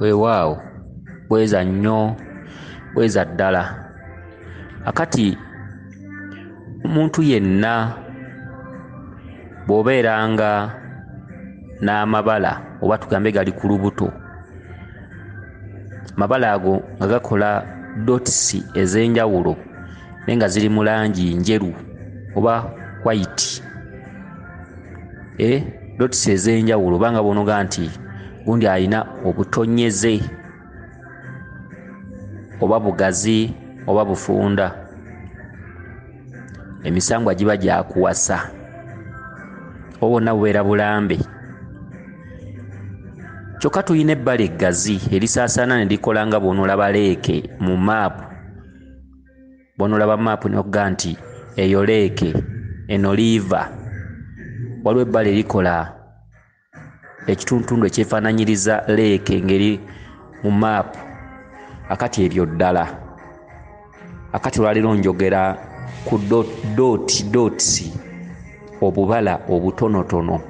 weewaawo bweza nnyo bweza ddala. Akati omuntu yenna bw'obeeranga n'amabala oba tugambe gali ku lubuto, amabala ago nga gakola dotisi ez'enjawulo naye nga ziri mu langi njeru oba white, dotisi ez'enjawulo obanga bw'onoga nti gundi alina obutonyeze oba bugazi oba bufunda, emisambwa giba gyakuwasa oba bwonna bubeera bulambe. Kyokka tulina ebbala eggazi erisaasaana ne likola nga bw'onolaba leeke mu maapu, bw'onolaba maapu n'okuga nti eyo leeke, eno liiva. Waliwo ebbala erikola ekitundutundu ekyefaananyiriza leeke ngeri mu maapu. Akati ebyo ddala, akati olwaleero njogera ku dotisi, obubala obutonotono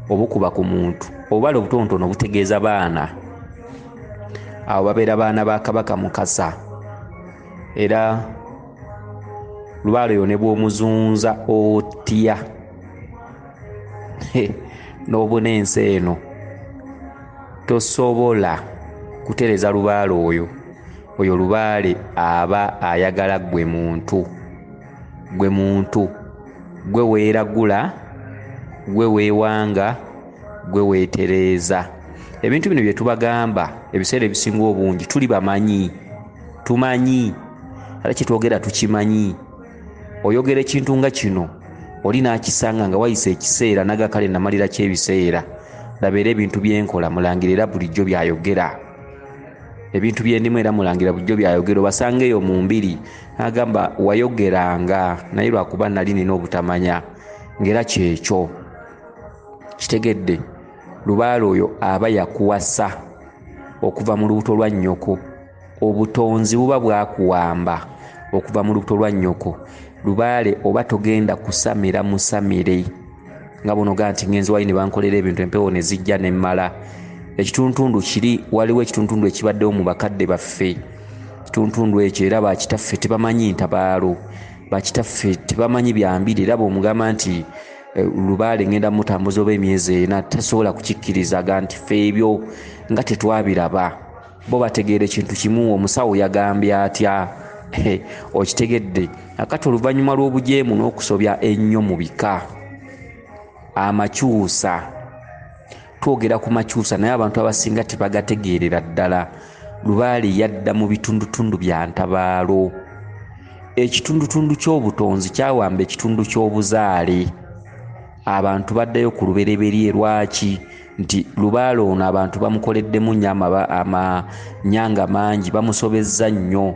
obukuba ku muntu. Obubala obutonotono butegeeza baana, abo babeera baana ba Kabaka Mukasa, era lubaale oyo ne bw'omuzunza otya n'obuna ensi eno tosobola kutereeza lubaale oyo. Oyo lubaale aba ayagala gwe muntu, gwe weeragula, gwe weewanga, gwe weetereeza. Ebintu bino bye tubagamba ebiseera ebisinga obungi tuli bamanyi, tumanyi ate kyetwogera tukimanyi. Oyogera ekintu nga kino oli n'akisanga nga wayise ekiseera naga kale namalira ky'ebiseera, laba era ebintu byenkola mulangira era bulijjo byayogera, ebintu byendimu era mulangira bulijjo byayogera. Obasanga eyo mu mbiri agamba wayogeranga naye lwakuba nali nina obutamanya, ngera kyekyo kitegedde. Lubaale oyo aba yakuwasa okuva mu lubuto lwa nnyoko, obutonzi buba bwakuwamba okuva mu lubuto lwa nnyoko. Lubaale oba togenda kusamira musamire nga bonoga nti ngenzi wali ne bankolera ebintu empewo ne zijja ne mmala. Ekitundutundu kiri, waliwo ekitundutundu ekibaddewo mu bakadde baffe. Ekitundutundu ekyo era bakitaffe tebamanyi ntabaalo, bakitaffe tebamanyi byambiri. Era bw'omugamba nti lubaale ngenda mutambuza oba emyezi ena, tasobola kukikkirizaga nti ffe ebyo nga tetwabiraba. Bo bategeera ekintu kimu, omusawo yagambye atya, okitegedde. Akati oluvannyuma lw'obujeemu n'okusobya ennyo mu bika, amakyusa, twogera ku makyusa naye abantu abasinga tebagategeerera ddala. Lubaale yadda mu bitundutundu bya ntabaalo. Ekitundutundu ky'obutonzi kyawamba ekitundu ky'obuzaale. Abantu baddayo ku lubereberye. Lwaki? Nti lubaale ono abantu bamukoleddemu nnyo amanyanga mangi, bamusobezza nnyo,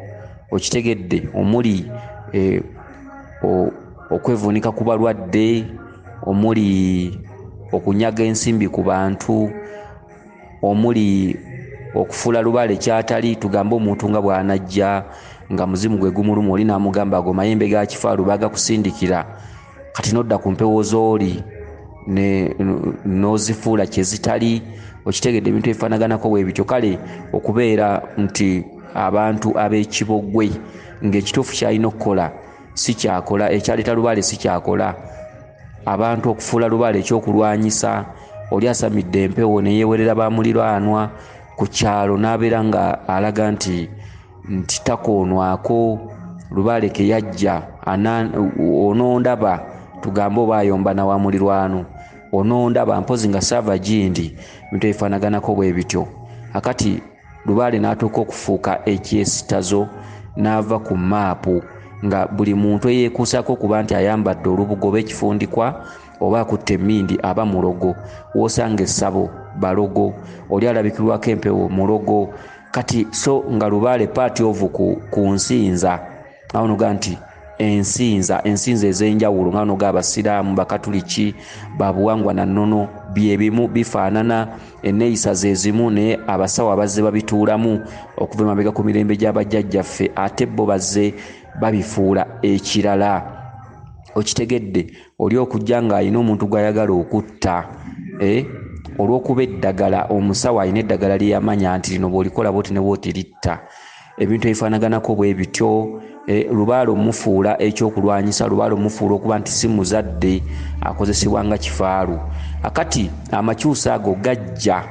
okitegedde, omuli okwevuunika ku balwadde, omuli okunyaga ensimbi ku bantu, omuli okufuula lubaale kyatali. Tugambe omuntu nga bw'anajja nga muzimu gwe gumuluma, oli n'amugamba ago mayembe ga kifaalu bagakusindikira, kati nodda ku mpewo z'oli n'ozifuula kye zitali, okitegedde. Ebintu ebifaanaganako bwe bityo. Kale okubeera nti abantu ab'ekibogwe ng'ekituufu kyalina okukola si kyakola, ekyaleeta lubaale si kyakola. Abantu okufuula lubaale ekyokulwanyisa, oli asamidde empewo ne yeewerera ba muliraanwa ku kyalo n'abeera nga alaga nti takoonwako. Lubaale ke yajja onoondaba, tugambe oba ayomba na wa mulirwano, onoondaba mpozi nga saava gindi, bintu ebifaanaganako bwe bityo. Akati lubaale n'atuuka okufuuka ekyesitazo, n'ava ku maapu nga buli muntu eyeekuusaako okuba nti ayambadde olubugo oba ekifundikwa oba akutte emmindi aba mulogo. W'osanga essabo balogo, oli alabikirwako empewo mulogo. Kati so nga lubaale paati ovu ku nsinza, awo noga nti ensinza ez'enjawulo nga noga abasiraamu, bakatuliki, babuwangwa na nnono byebimu, bifaanana, enneeyisa ze zimu, naye abasawo abazze babituulamu okuva emabega ku mirembe gy'abajjajjaffe, ate bo bazze babifuula ekirala. Okitegedde, oli okujja ng'alina omuntu gw'ayagala okutta, olw'okuba eddagala omusawo alina eddagala lye yamanya nti lino bw'olikola bwoti ne bwoti litta. Ebintu ebifaanaganako bwe bityo. Lubaale omufuula ekyokulwanyisa, lubaale omufuula okuba nti si muzadde akozesebwa nga kifaalu. Akati amakyusa ago gajja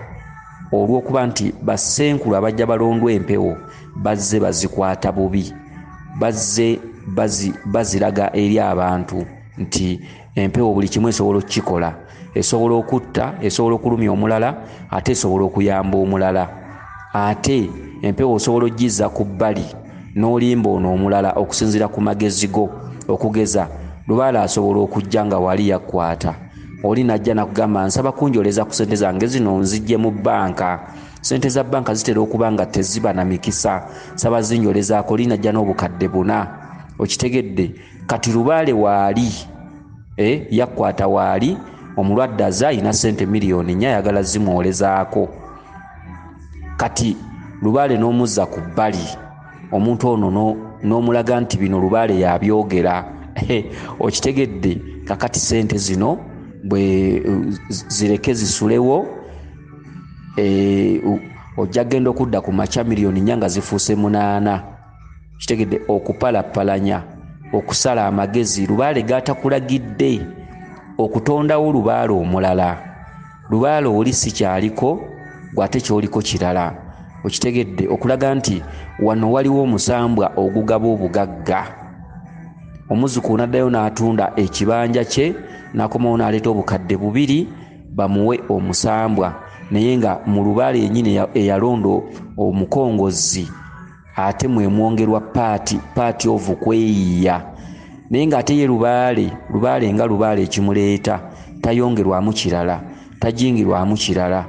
olw'okuba nti bassenkulu abajja balondwa empewo bazze bazikwata bubi, bazze baziraga eri abantu nti empewo buli kimu esobola okukikola, esobola okutta, esobola okulumya omulala, ate esobola okuyamba omulala. Ate empewo osobola ogizza ku bbali n'olimba ono omulala okusinziira ku magezi go. Okugeza lubaale asobola okujja nga wali yakwata, oli najja nakugamba nsaba kunjoleza ku ssente zange zino nzijje mu bbanka. Ssente za bbanka zitera okuba nga teziba na mikisa, saba zinjolezaako, oli najja n'obukadde 4. Okitegedde? Kati lubaale waali yakwata waali omulwadde aze alina ssente miliyoni 4 ayagala zimwolezaako. Kati lubaale n'omuzza ku bbali, omuntu ono n'omulaga nti bino lubaale yabyogera. Okitegedde? Kakati ssente zino bwe zireke zisulewo, ojja genda okudda ku makya miliyoni 4 nga zifuuse 8. Kitegedde? Okupalapalanya, okusala amagezi. Lubaale gatakulagidde okutondawo lubaale omulala. Lubaale oli si kyaliko, gwate kyoliko kirala. Okitegedde? Okulaga nti wano waliwo omusambwa ogugaba obugagga. Omuzzukulu n'addayo n'atunda ekibanja kye n'akomawo n'aleeta obukadde 2 bamuwe omusambwa, naye nga mu lubaale yennyini eyalondo omukongozi ate mwemwongerwa paati ovu kweyiya. Naye ng'ate ye lubaale nga lubaale ekimuleeta tayongerwamu kirala, tajingirwamu kirala.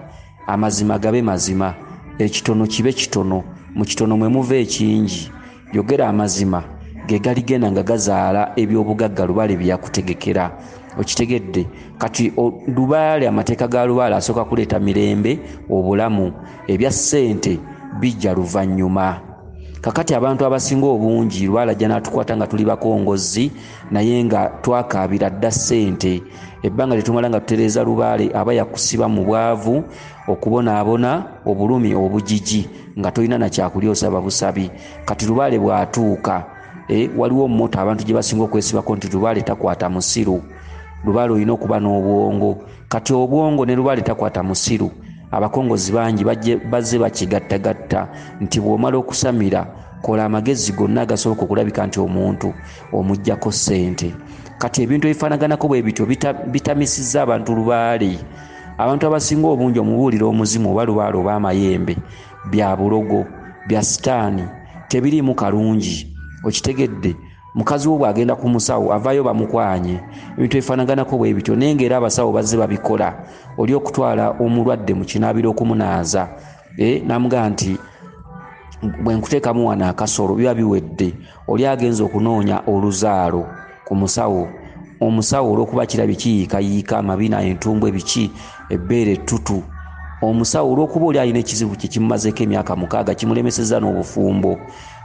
Amazima gabe mazima, ekitono kibe kitono, mu kitono mwe muva ekingi. Yogera amazima ge galigenda nga gazaala ebyobugagga lubaale bye yakutegekera. Okitegedde? Kati lubaale, amateeka ga lubaale asooka kuleeta mirembe, obulamu. Ebya ssente bijja luvannyuma. Kakati abantu abasinga obungi lubaale ajja n'atukwata nga tuli bakongozi, naye nga twakaabira dda ssente. Ebbanga lyetumala nga tutereeza lubaale aba yakusiba mu bwavu, okubonaabona, obulumi, obujiji, nga tolina na kyakulya osaba busabi. Kati lubaale bw'atuuka, waliwo moto abantu gye basinga okwesibako nti lubaale takwata musiru. Lubaale olina okuba n'obwongo. Kati obwongo ne lubaale takwata musiru, abakongozi bangi bazze bakigattagatta nti bw'omala okusamira kola amagezi gonna agasoboka okulabika nti omuntu omuggyako ssente. Kati ebintu ebifaanaganako bwe bityo bitamisizza abantu lubaale. Abantu abasinga obungi omubuulira omuzimu oba lubaale oba amayembe bya bulogo, bya sitaani, tebiriimu kalungi. Okitegedde? Mukazi wo bw'agenda ku musawo avaayo bamukwanye. Ebintu ebifaanaganako bwe bityo, naye ng'era abasawo bazze babikola. Oli okutwala omulwadde mu kinaabiro okumunaaza, n'amugamba nti bwe nkuteekamu wano akasolo biba biwedde. Oli agenza okunoonya oluzaalo ku musawo. Omusawo olw'okuba kirabye kiyiikayiika, amabina, entumbwe, biki, ebbeere ettutu. Omusawo olw'okuba oli alina ekizibu kye kimumazeeko emyaka 6 kimulemesezza n'obufumbo,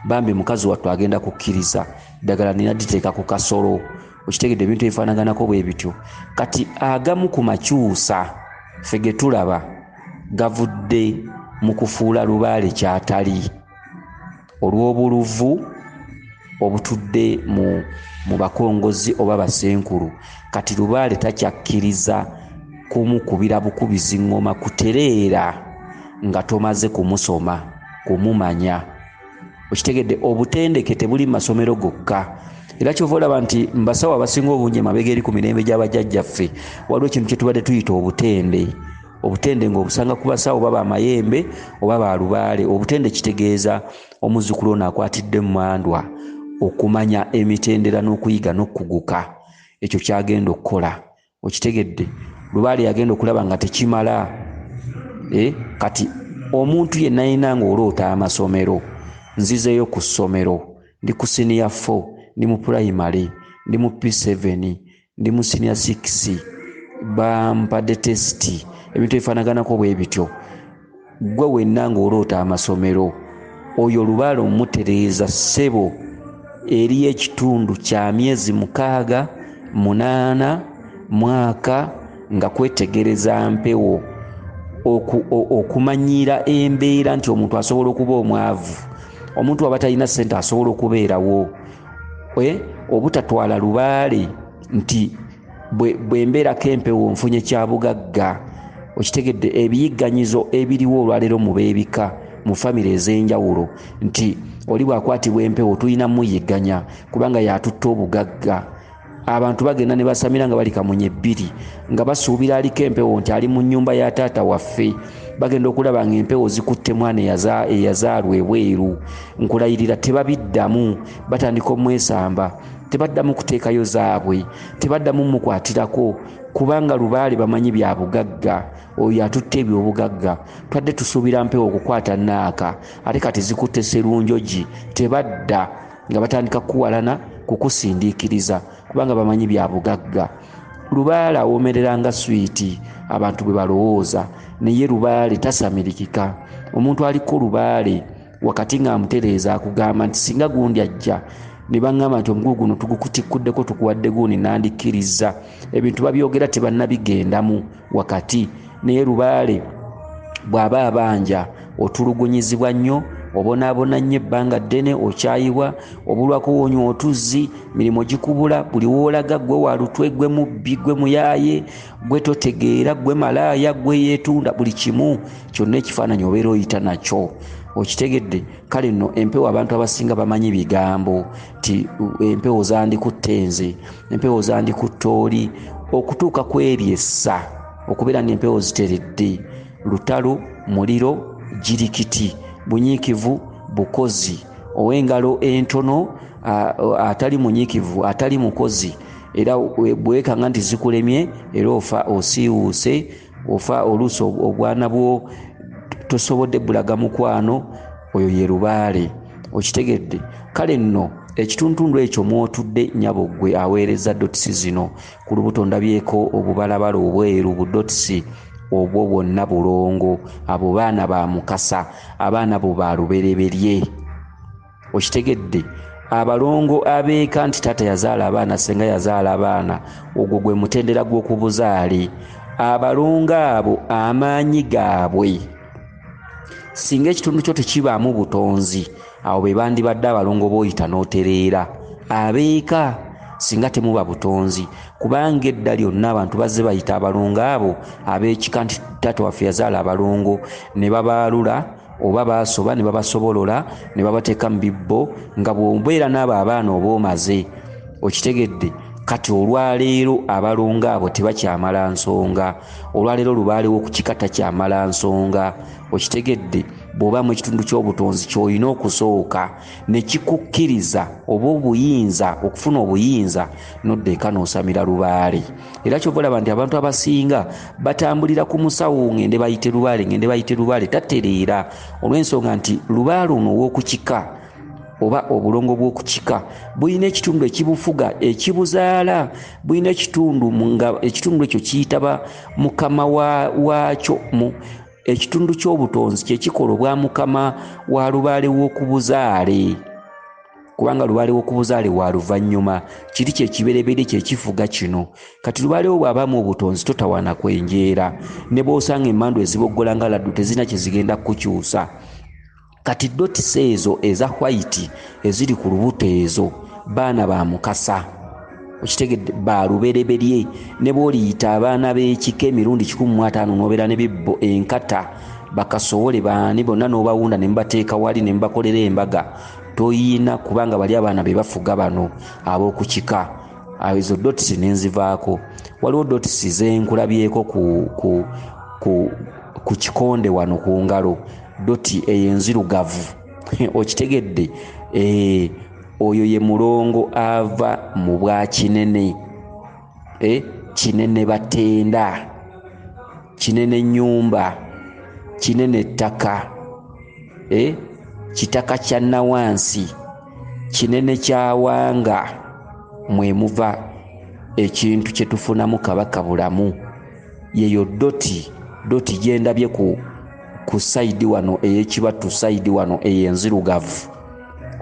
bambi mukazi wattu agenda kukkiriza ddagala nina diteeka ku kasolo. Okitegedde? Ebintu ebifaanaganako bwe bityo. Kati agamu ku makyusa ffe ge tulaba gavudde mu kufuula lubaale kyatali, olw'obuluvu obutudde mu bakongozi oba bassenkulu. Kati lubaale takyakkiriza kumukubira bukubizi ngoma kutereera nga tomaze kumusoma, kumumanya. Okitegedde? Obutendeke tebuli mu masomero gokka. Era kyova olaba nti mbasawo abasinga obungi emabega eri ku mirembe gy'abajjajjaffe waliwo ekintu kye tubadde tuyita obutende. Obutende ng'obusanga ku basawo baba amayembe oba ba lubaale. Obutende kitegeeza omuzzukulu ono akwatidde mmandwa okumanya emitendera n'okuyiga n'okkuguka. Ekyo kyagenda okukola. Okitegedde? Lubaale yagenda okulaba nga tekimala. Kati omuntu yenna alina ng'oloota amasomero. Nzizeeyo ku ssomero, ndi ku senior 4, ndi mu primary, ndi mu P7, ndi mu senior 6, bampadde testi. Ebintu ebifaanaganako bwe bityo. Gwe wenna ng'oloota amasomero, oyo lubaale omutereeza ssebo eri ekitundu kya myezi 6, 8 mwaka nga kwetegereza mpewo. okumanyira embeera nti omuntu asobola okuba omwavu, omuntu aba talina ssente asobola okubeerawo, obutatwala lubaale nti bwe mbeerako empewo nfunye kyabugagga. Okitegedde ebiyigganyizo ebiriwo olwaleero mu beebika mu famire ez'enjawulo nti oli bwakwatibwa empewo tulina muyigganya kubanga yatutta obugagga. Abantu bagenda ne basamira nga bali kamunye 2 nga basuubira aliko empewo nti ali mu nnyumba ya taata waffe, bagenda okulaba nga empewo zikutte mwana eyazaalwa ebweru. Nkulayirira tebabiddamu, batandika omwesamba, tebaddamu kuteekayo zaabwe, tebaddamu mukwatirako kubanga lubaale bamanyi bya bugagga. Oyo atutte ebyobugagga twadde tusuubira mpewo okukwata naaka ate kati zikutte serunjogi, tebadda nga batandika kuwalana kukusindiikiriza kubanga bamanyi bya bugagga. Lubaale awomerera nga swiiti abantu bwe balowooza, naye lubaale tasamirikika. Omuntu aliko lubaale wakati ng'amutereeza akugamba nti singa gundi ajja ne baŋŋamba nti omugulu guno tugukutikuddeko tukuwadde guuni nandikkiriza, ebintu babyogera tebannabigendamu wakati. Naye lubaale bw'aba abanja otulugunyizibwa nnyo, obonaabona nnyo ebbanga ddene, okyayibwa, obulwako woonywa otuzzi, mirimu gikubula, buli woolaga gwe walutwe, gwe mubbi, gwe muyaaye, gwe totegeera, gwe malaaya, gwe yeetunda, buli kimu kyonna ekifaananyi obeera oyita nakyo. Okitegedde? Kale nno empewo abantu abasinga bamanyi bigambo ti empewo zandikutte nze, empewo zandikutte oli, okutuuka ku eryessa okubeera n'empewo ziteredde. Lutalo, muliro, jirikiti, bunyiikivu, bukozi, ow'engalo entono, atali munyiikivu, atali mukozi, era bwekanga nti zikulemye era ofa osiiwuuse, ofa oluusi obwana bwo tosobodde bulaga mukwano, oyo ye lubaale. Okitegedde? Kale nno ekituntundu ekyo mwotudde nyabo gwe aweereza dotisi zino ku lubuto ndabyeko obubalabala obweru budotisi obwo bwonna bulongo. Abo baana ba mukasa, abaana bo ba lubereberye. Okitegedde? Abalongo abeeka nti taata yazaala abaana, senga yazaala abaana, ogwo gwe mutendera gw'okubuzaale. Abalongo abo amaanyi gaabwe singa ekitundu kyo tekibaamu butonzi, awo be bandibadde abalongo b'oyita n'otereera. Abeeka singa temuba butonzi, kubanga edda lyonna abantu bazze bayita abalongo abo ab'ekika nti taata waffe yazaala abalongo, ne babaalula oba baasoba ne babasobolola ne babateeka mu bibbo nga bw'obeera n'abo abaana oba omaze. Okitegedde? Kati olwaleero abalongo abo tebakyamala nsonga, olwaleero lubaale w'okukika takyamala nsonga. Okitegedde? Bw'oba mu ekitundu ky'obutonzi ky'olina okusooka ne kikukkiriza oba obuyinza okufuna obuyinza nodda eka n'osamira lubaale. Era kyova olaba nti abantu abasinga batambulira ku musawo ngende bayite lubaale tatereera, olw'ensonga nti lubaale ono ow'okukika oba obulongo bw'okukika bulina ekitundu ekibufuga ekibuzaala, bulina ekitundu nga ekitundu ekyo kiyitaba mukama waakyo. Ekitundu ky'obutonzi kye kikola obwa mukama wa lubaale w'okubuzaale, kubanga lubaale w'okubuzaale wa luvannyuma, kiri kye kibereberye kye kifuga kino. Kati lubaale wo bw'abaamu obutonzi totawana kwenjeera, ne bw'osanga emmandu eziboggola nga laddu tezina kye zigenda kukyusa. Kati dotisi ezo eza white eziri ku lubuto ezo baana ba mukasa. Okitegedde? Ba lubereberye. Ne bw'oliyita abaana b'ekika emirundi 15 n'obeera ne bibbo enkata bakasowole baani bonna n'obawunda ne mbateeka wali ne mbakolera embaga, toyina, kubanga bali abaana be bafuga bano ab'okukika. Ezo dotisi nenzivaako. Waliwo dotisi zenkulabyeko ku kikonde wano ku ngalo, doti enzirugavu. Okitegedde? Oyo ye mulongo ava mu bwa Kinene. Kinene Batenda, Kinene Nnyumba, Kinene Ttaka, Kitaka kya Nawansi, Kinene Kyawanga, mwe muva ekintu kye tufunamu Kabaka bulamu. Yeyo doti gyendabye ku sayidi wano ey'ekibatu, sayidi wano ey'enzirugavu.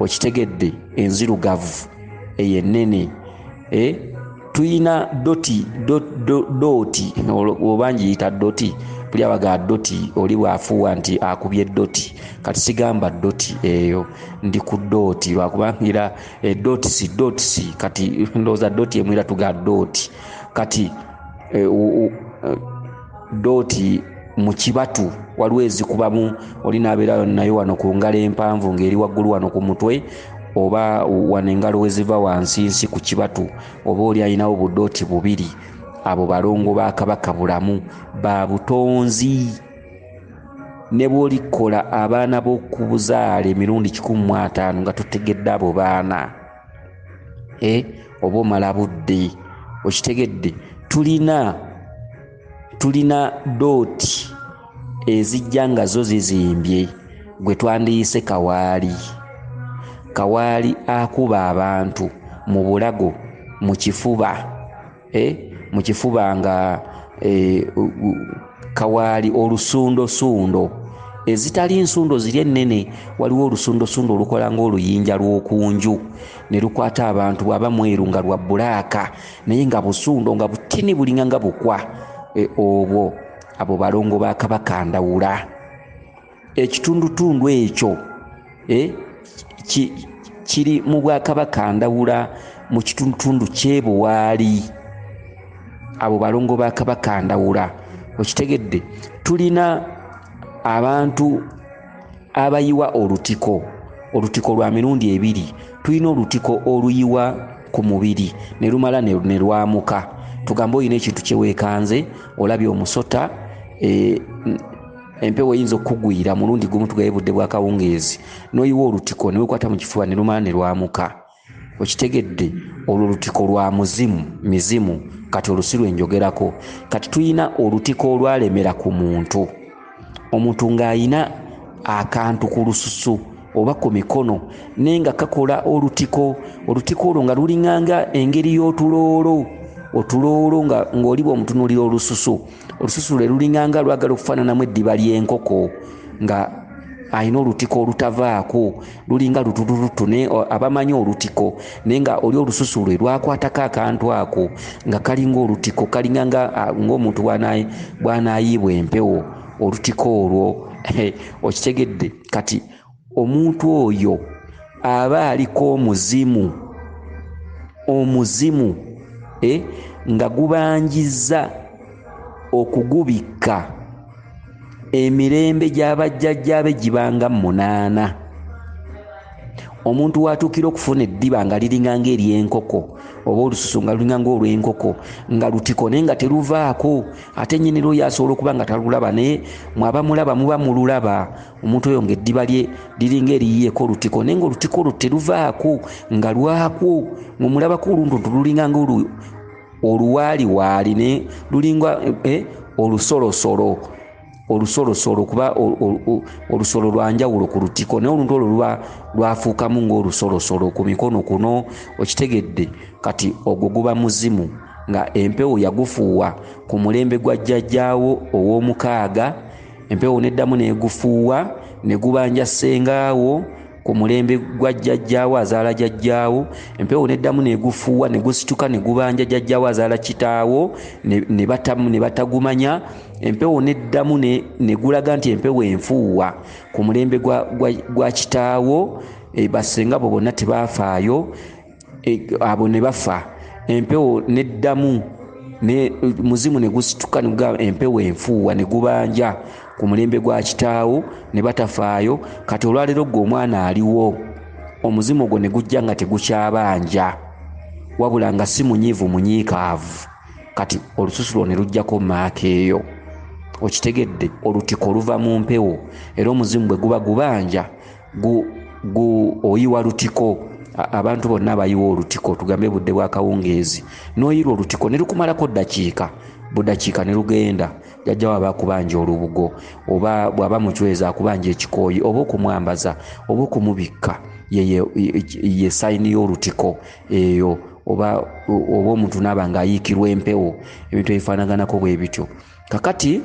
Okitegedde? Enzirugavu ey'ennene. Tuyina doti obangiyita doti, buli abaga doti oli bwafuwa nti akubye doti kati sigamba doti eyo ndi ku doti lwakubangira doti si kati ndoza doti emwira tuga doti kati doti mu kibatu waliwo ezikubamu oli nabeera nayo wano ku ngalo empanvu ng'eri waggulu wano ku mutwe oba wano engalo weziva wansi ku kibatu oba oli alinawo budooti bubiri abo balongo ba Kabaka Bulamu ba butonzi ne bw'olikola abaana b'okubuzaala emirundi 15 nga totegedde abo baana oba omala budde okitegedde tulina dooti ezijja nga zo zizimbye gwe twandiyise kawaali akuba abantu mu bulago mu kifuba nga kawaali olusundosundo ezitali nsundo ziri ennene waliwo olusundosundo olukola ng'oluyinja lw'okunju ne lukwata abantu bwaba mweru nga lwa bulaaka naye nga busundo nga butini bulinga nga bukwa abo balongo ba Kabaka Ndawula ekitundutundu ekyo kiri mu Bwakabaka Ndawula mu kitundutundu ky'ebuwaali abo balongo ba Kabaka Ndawula okitegedde tulina abantu abayiwa olutiko lwa mirundi 2 tulina olutiko oluyiwa ku mubiri ne lumala ne lwamuka tugamba oyina ekintu kyeweekanze olabye omusota empewo eyinza okugwira mulundi gumu tugaye budde bwa kawungeezi n'oyiwa olutiko ne wekwata mu kifuba ne lumala ne lwamuka okitegedde olwo olutiko lwa mizimu kati olusiru enjogerako kati tuyina olutiko olwalemera ku muntu omuntu ng'ayina akantu ku lususu oba ku mikono naye nga kakola olutiko olwo nga lulinganga engeri y'otuloolo ng'oliba omutunuulira olususu lwe lulinganga lwagala okufaananamu eddiba ly'enkoko nga ayina olutiko olutavaako lulinga lututututu naye abamanyi olutiko naye nga oli olususu lwe lwakwatako akantu ako nga kalinga olutiko kalinganga ng'omuntu bw'anaayiibwa empewo olutiko olwo okitegedde kati omuntu oyo aba aliko omuzimu nga gubanjizza okugubikka emirembe gy'abajjajjaabe gibanga 8 omuntu watuukira okufuna eddiba nga liringanga ery'enkoko oba olususu nga lulinganga olw'enkoko nga lutiko naye nga teruvaako ate nnyini oyo asobola okuba nga talulaba naye mwaba mulaba muba mululaba omuntu oyo ng'eddiba lye liringa eriyiyeeko olutiko naye ng'olutiko olwo teruvaako nga lwakwo mumulabako oluntuntu lulinganga oluwaaliwaali ne lulinga olusolosolo kuba olusolo lwanjawulo ku lutiko naye oluntu olwo lwafuukamu ng'olusolosolo ku mikono kuno okitegedde kati ogwo guba muzimu nga empewo yagufuuwa ku mulembe gwa jjajjaawo ow'omukaaga empewo neddamu negufuuwa ne gubanja ssengaawo ku mulembe gwa jjajjaawo azaala jjajjaawo empewo neddamu negufuuwa ne gusituka ne gubanja jjajjaawo azaala kitaawo ne batagumanya empewo neddamu ne gulaga nti empewo enfuuwa ku mulembe gwa kitaawo basenga bo bonna tebaafaayo abo ne bafa empewo neddamu muzimu ne gusituka ne gugamba empewo enfuuwa ne gubanja ku mulembe gwa kitaawo ne batafaayo kati olwaleero gwe omwana aliwo omuzimu ogwo ne gujja nga tegukyabanja wabula nga si munyiivu munyiikaavu kati olususu lwo ne lujjako maaka eyo okitegedde olutiko luva mu mpewo era omuzimu bwe guba gubanja oyiwa lutiko abantu bonna bayiwa olutiko tugambe budde bwa kawungeezi n'oyirwa olutiko ne lukumalako budakiika ne lugenda jjajja waba akubanja olubugo oba bw'aba mucweza akubanja ekikooyi oba okumwambaza oba okumubikka ye sayini y'olutiko eyo oba omuntu naaba ng'ayiikirwa empewo ebintu ebifaanaganako bwe bityo kakati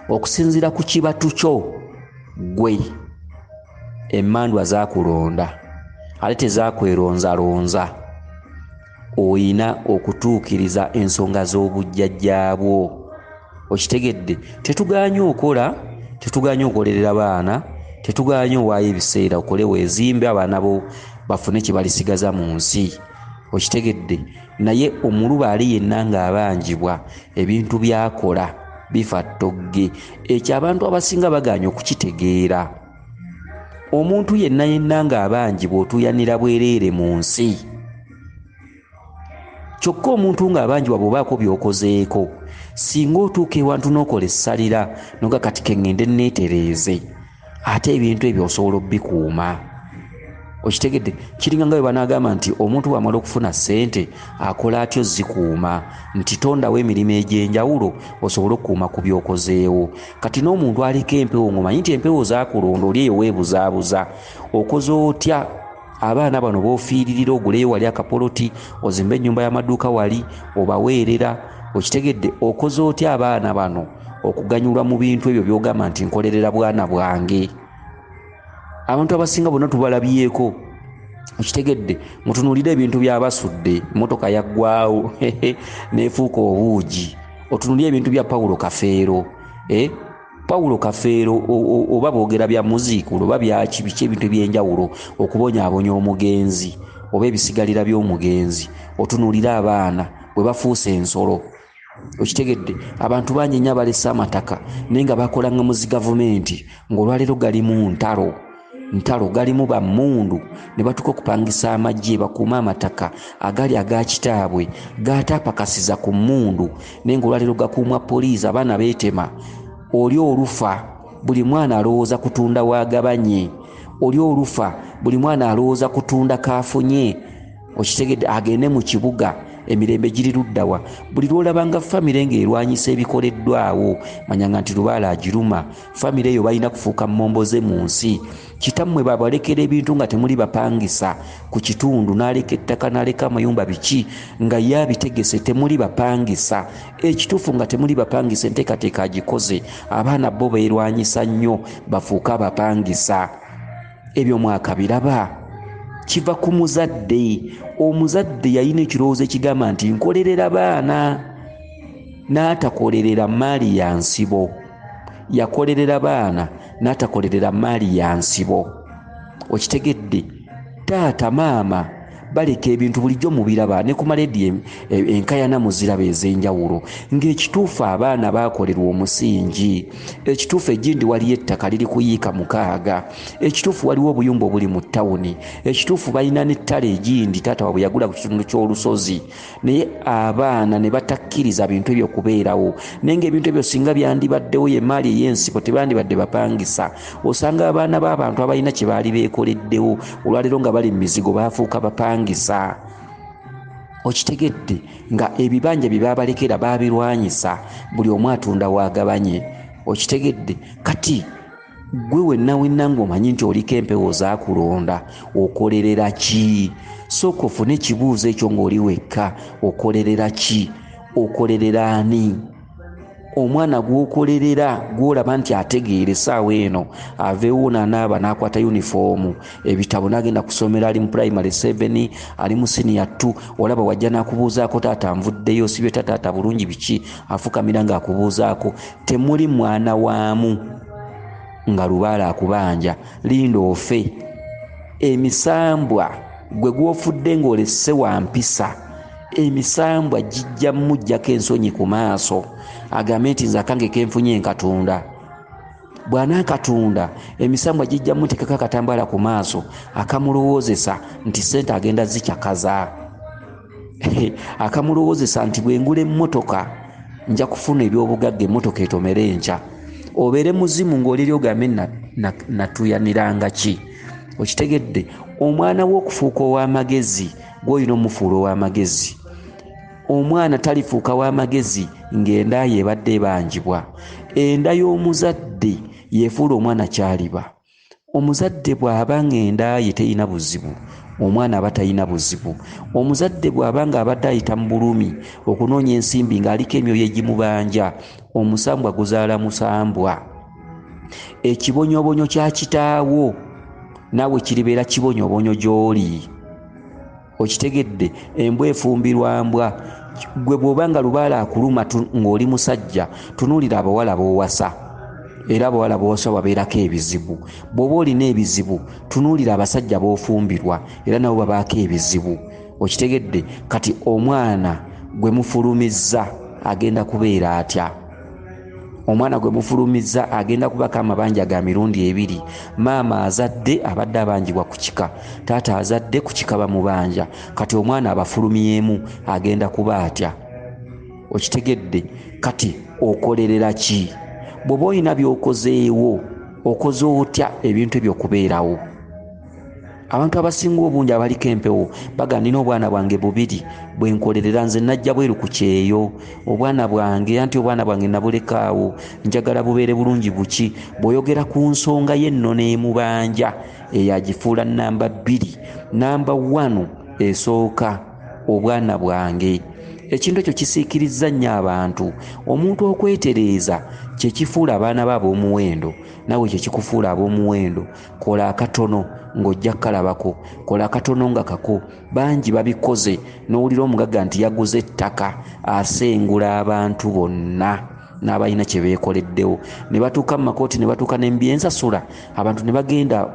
okusinziira ku kibatu kyo gwe emmandwa zaakulonda ate tezakweronzalonza oyina okutuukiriza ensonga z'obujjajjaabwo okitegedde. Tetuganye okola, tetuganye okolerera baana, tetuganye owaayo ebiseera okole weezimbe abaana bo bafune kye balisigaza mu nsi, okitegedde. Naye omuluba ali yenna ng'abanjibwa ebintu byakola bifa ttogge, ekyo abantu abasinga baganye okukitegeera. Omuntu yenna ng'abanjibwa otuyanira bwereere mu nsi. Kyokka omuntu ng'abanjibwa bw'obaako by'okozeeko, singa otuuka ewantu n'okola essalira noga kati keŋŋende neetereeze, ate ebintu ebyo osobola obbikuuma, okitegedde. Kiringa nga bwe banaagamba nti omuntu bw'amala okufuna ssente akola atyo zikuuma, nti tondawo emirimu egy'enjawulo osobole okukuuma ku by'okozeewo. Kati n'omuntu aliko empewo ng'omanyi nti empewo zaakulonda oli eyo weebuzaabuza, okoze otya abaana bano b'ofiiririra oguleyo wali akapoloti, ozimbe ennyumba y'amaduuka wali, obaweerera, okitegedde. Okoze otya abaana bano okuganyulwa mu bintu ebyo by'ogamba nti nkolerera bwana bwange? Abantu abasinga bonna tubalabyeko, okitegedde. Mutunuulire ebintu by'abasudde, emmotoka yaggwaawo neefuuka obuugi. Otunuulire ebintu bya Paulo Kafeero, Paulo Kafeero oba boogera bya muziikulu oba byaki biki ebintu eby'enjawulo okubonyaabonya omugenzi oba ebisigalira by'omugenzi. Otunuulire abaana bwe bafuuse ensolo, okitegedde. Abantu bangi nnyo abalese amataka naye nga bakola nga muzi gavumenti ng'olwaleero gali mu ntalo galimu bammundu ne batuka okupangisa amagye bakuuma amataka agali aga kitaabwe gaataapakasiza ku mmundu naye ng'olwaleero gakuumwa poliisi, abaana beetema. Oli olufa buli mwana alowooza kutunda waagabanye, oli olufa buli mwana alowooza kutunda kaafunye, okitegedde. Agende mu kibuga emirembe giri luddawa. Buli lwolabanga famire ng'erwanyisa ebikoleddwawo manyanga nti lubaala agiruma. Famire eyo balina kufuuka mmomboze mu nsi. Kitammwe babalekera ebintu nga temuli bapangisa ku kitundu, n'aleka ettaka n'aleka amayumba biki nga ye abitegese, temuli bapangisa. Ekituufu nga temuli bapangisa, enteekateeka agikoze, abaana bo beerwanyisa nnyo bafuuka abapangisa. Ebyo mwakabiraba? Kiva ku muzadde. Omuzadde yalina ekirowoozo ekigamba nti nkolerera baana, n'atakolerera maali ya nsibo. Yakolerera baana n'atakolerera maali ya nsibo, okitegedde. Taata maama baleka ebintu bulijjo mubiraba ne ku malediyo enkayana muziraba ez'enjawulo, ng'ekituufu abaana baakolerwa omusingi. Ekituufu egindi waliyo ettaka liri kuyiika 6, ekituufu waliwo obuyumba obuli mu ttawuni, ekituufu balina n'ettale egindi taata waabwe yagula ku kitundu ky'olusozi, naye abaana ne batakkiriza bintu ebyo kubeerawo. Naye ng'ebintu ebyo singa byandibaddewo y'emaali ey'ensibo tebandibadde bapangisa. Osanga abaana b'abantu abalina kye baali beekoleddewo olwaleero nga bali mu mizigo baafuuka bapangisa, okitegedde. Nga ebibanja bye baabalekera baabirwanyisa, buli omu atunda waagabanye, okitegedde. Kati gwe wenna ng'omanyi nti oliko empewo zaakulonda, okolerera ki? Sooka ofune ekibuuzo ekyo ng'oli wekka. Okolerera ki? Okolerera ani? Omwana gw'okolerera gw'olaba nti ategeera essaawa eno aveewo n'anaaba n'akwata yunifoomu, ebitabo n'agenda kusomera, ali mu primary 7, ali mu senior 2, olaba wajja n'akubuuzaako taata nvuddeyo, sibye taata bulungi biki, afukamira ng'akubuuzaako. Temuli mwana waamu nga lubaala akubanja, linda ofe. Emisambwa gwe gw'ofudde ng'olesse wa mpisa, emisambwa gijja mujjako ensonyi ku maaso, agambe nti nze akange kenfunye nkatunda. Bw'anaakatunda emisambwa gijja muteekako akatambaala ku maaso akamulowoozesa nti sente agenda zikyakaza, akamulowoozesa nti bwe ngula emmotoka nja kufuna ebyobugagga, emmotoka etomere enkya. Obeere muzimu ng'oliri ogambe natuyaniranga ki? Okitegedde. Omwana w'okufuuka ow'amagezi gw'olina omufuula ow'amagezi. Omwana talifuuka w'amagezi ng'enda ye ebadde ebanjibwa. Enda y'omuzadde yeefuula omwana kyaliba. Omuzadde bw'aba ng'enda ye terina buzibu, omwana aba talina buzibu. Omuzadde bw'aba ng'abadde ayita mu bulumi okunoonya ensimbi ng'aliko emyoyo egimubanja, omusambwa guzaala musambwa. Ekibonyobonyo kya kitaawo naawe kiribeera kibonyobonyo gy'oli. okitegedde. Embwa efumbirwa mbwa. Gwe bw'obanga lubaala akuluma ng'oli musajja, tunuulira abawala b'owasa, era abawala b'owasa babeerako ebizibu. Bw'oba olina ebizibu, tunuulira abasajja b'ofumbirwa, era nabo babaako ebizibu. Okitegedde. Kati omwana gwe mufulumizza agenda kubeera atya? Omwana gwe mufulumizza agenda kubako amabanja ga mirundi 2. Maama azadde abadde abanjibwa ku kika, taata azadde ku kika bamubanja. Kati omwana abafulumyemu agenda kuba atya? Okitegedde. Kati okolerera ki? Bw'oba olina by'okozeewo, okoze otya ebintu ebyo kubeerawo? Abantu abasinga obungi abaliko empewo baga nina obwana bwange 2 bwenkolerera, nze najja bweru ku kyeyo. Obwana bwange anti obwana bwange nabulekaawo, njagala bubeere bulungi buki? Bw'oyogera ku nsonga y'ennono emubanja eyagifuula namba 2, namba 1 esooka obwana bwange. Ekintu ekyo kisiikirizza nnyo abantu. Omuntu okwetereeza kye kifuula abaana be ab'omuwendo, nawe kye kikufuula ab'omuwendo. Kola akatono ng'ojja kalabako, kola akatono nga kako. Bangi babikoze, n'owulira omugagga nti yaguze ettaka, asengula abantu bonna n'abalina kye beekoleddewo. Ne batuuka mu makooti ne batuuka n'embyensasula, abantu ne bagenda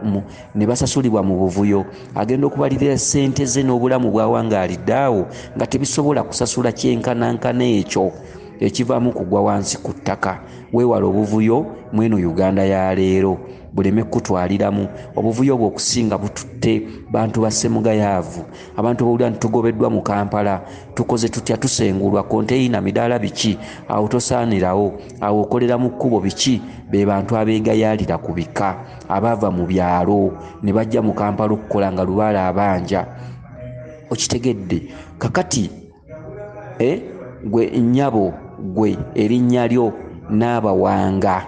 ne basasulibwa mu buvuyo. Agenda okubalirira ssente ze n'obulamu bwawangaalidde awo nga tebisobola kusasula kyenkanankana ekyo ekivaamu kugwa wansi ku ttaka. Weewala obuvuyo mweno Uganda ya leero, buleme kutwaliramu. Obuvuyo obwo okusinga bututte bantu ba Ssemugayaavu. Abantu bawulira nti tugobeddwa mu Kampala, tukoze tutya, tusengulwa, konteyina midaala biki, awo tosaanirawo, awo okolera mu kkubo biki? Be bantu abeegayaalira ku bika, abaava mu byalo ne bajja mu Kampala okukola nga lubaala abanja. Okitegedde. Kakati gwe nnyabo, gwe erinnya lyo Naabawanga,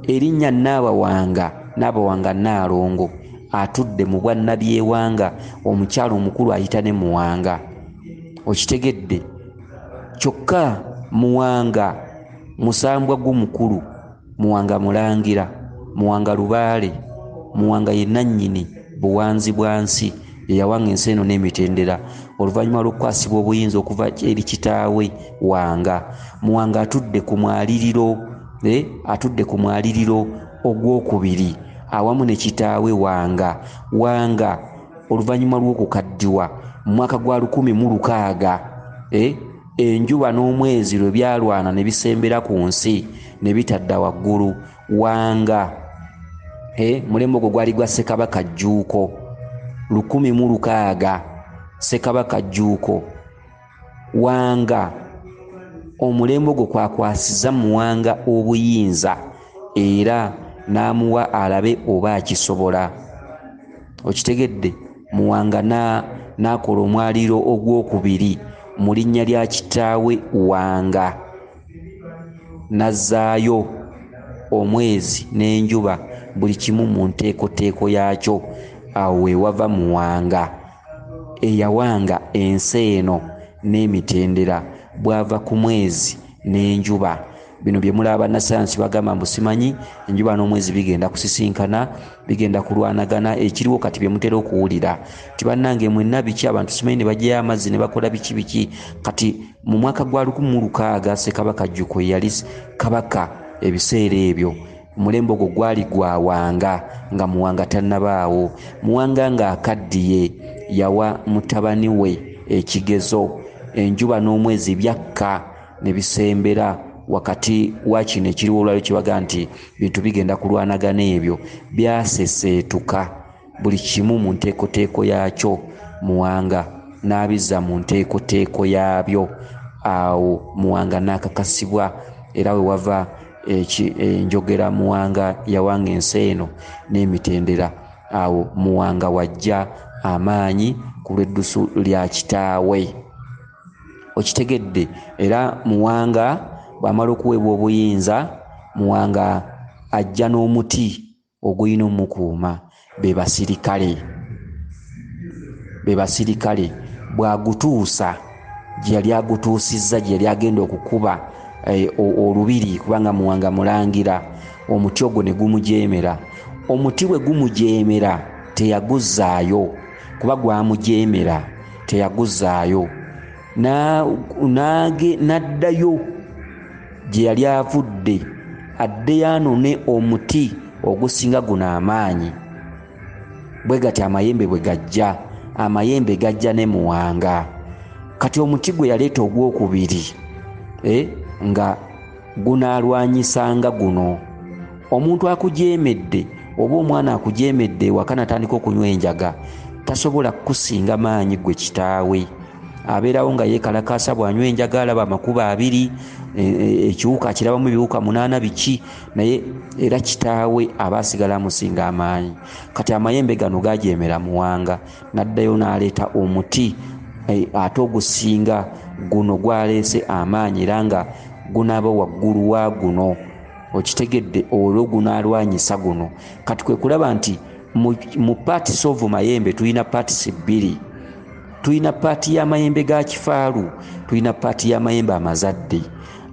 erinnya Naabawanga Naalongo atudde mu bwannabyewanga, omukyalo omukulu ayita ne Muwanga. Okitegedde. Kyokka Muwanga musambwa gumukulu, Muwanga mulangira, Muwanga lubaale, Muwanga ye nannyini buwanzi bwa nsi, ye yawanga ensi eno n'emitendera oluvannyuma lw'okukwasibwa obuyinza okuva eri kitaawe Wanga. Muwanga atudde ku mwaliriro, atudde ku mwaliriro ogwokubiri awamu ne kitaawe Wanga. Wanga oluvannyuma lw'okukaddiwa mu mwaka gwa 1600, enjuba n'omwezi lwe byalwana ne bisembera ku nsi ne bitadda waggulu. Wanga mulembe ogwo gwali gwa Ssekabaka Jjuuko, 1600 Ssekabaka Jjuuko. Wanga omulembe ogwo kwakwasiza Muwanga obuyinza era n'amuwa alabe oba akisobola. Okitegedde. Muwanga n'akola omwaliro ogwokubiri mu linnya lya kitaawe Wanga, n'azzaayo omwezi n'enjuba buli kimu mu nteekoteeko yaakyo. Awo we wava Muwanga eyawanga ensi eno n'emitendera, bwava ku mwezi n'enjuba. Bino bye mulaba bannasayansi bagamba mbu simanyi enjuba n'omwezi bigenda kusisinkana, bigenda kulwanagana. Ekiriwo kati bye mutera okuwulira ti bannange mwenna biki, abantu simanyi ne bajjayo amazzi ne bakola biki. Kati mu mwaka gwa 1600 Ssekabaka Jjuuko yali kabaka. Ebiseera ebyo mulembe ogwo gwali gwa Wanga nga Muwanga tannabaawo. Muwanga ng'akaddiye yawa mutabani we ekigezo, enjuba n'omwezi byakka ne bisembera wakati wa kino ekiriwo olwaliro kibaga nti bintu bigenda kulwanagana. Ebyo byaseseetuka buli kimu mu nteekoteeko yaakyo. Muwanga n'abizza mu nteekoteeko yaabyo. Awo Muwanga n'akakasibwa, era we wava enjogera Muwanga yawanga ensi eno n'emitendera. Awo Muwanga wajja amaanyi ku lw'eddusu lya kitaawe. Okitegedde. Era Muwanga bw'amala okuweebwa obuyinza, Muwanga ajja n'omuti ogulina omukuuma, be basirikale. Bw'agutuusa gye yali agutuusizza, gye yali agenda okukuba olubiri, kubanga Muwanga mulangira, omuti ogwo ne gumujeemera. Omuti bwe gumujeemera teyaguzzaayo, kuba gwamujemera teyaguzaayo n'addayo gye yali avudde addeyo anone omuti ogusinga guno amaanyi. Bwe gati amayembe bwe gajja, amayembe gajja ne muwanga. Kati omuti gwe yaleeta ogwokubiri nga gunaalwanyisanga guno. Omuntu akujemedde oba omwana akujemedde ewaka natandika okunywa enjaga tasobola kukusinga maanyi gwe kitaawe. Abeerawo nga yeekalakaasa bw'anywa enjaga alaba amakubo 2 ekiwuka akirabamu ebiwuka 8 biki, naye era kitaawe aba asigala amusinga amaanyi. Kati amayembe gano gajeemera muwanga n'addayo n'aleeta omuti ate ogusinga guno gwaleese amaanyi era nga gunaaba waggulu wa guno. Okitegedde olwo gunaalwanyisa guno. Kati kwe kulaba nti mu parts of mayembe tulina parts 2. Tulina paati y'amayembe ga kifaalu, tulina paati y'amayembe amazadde.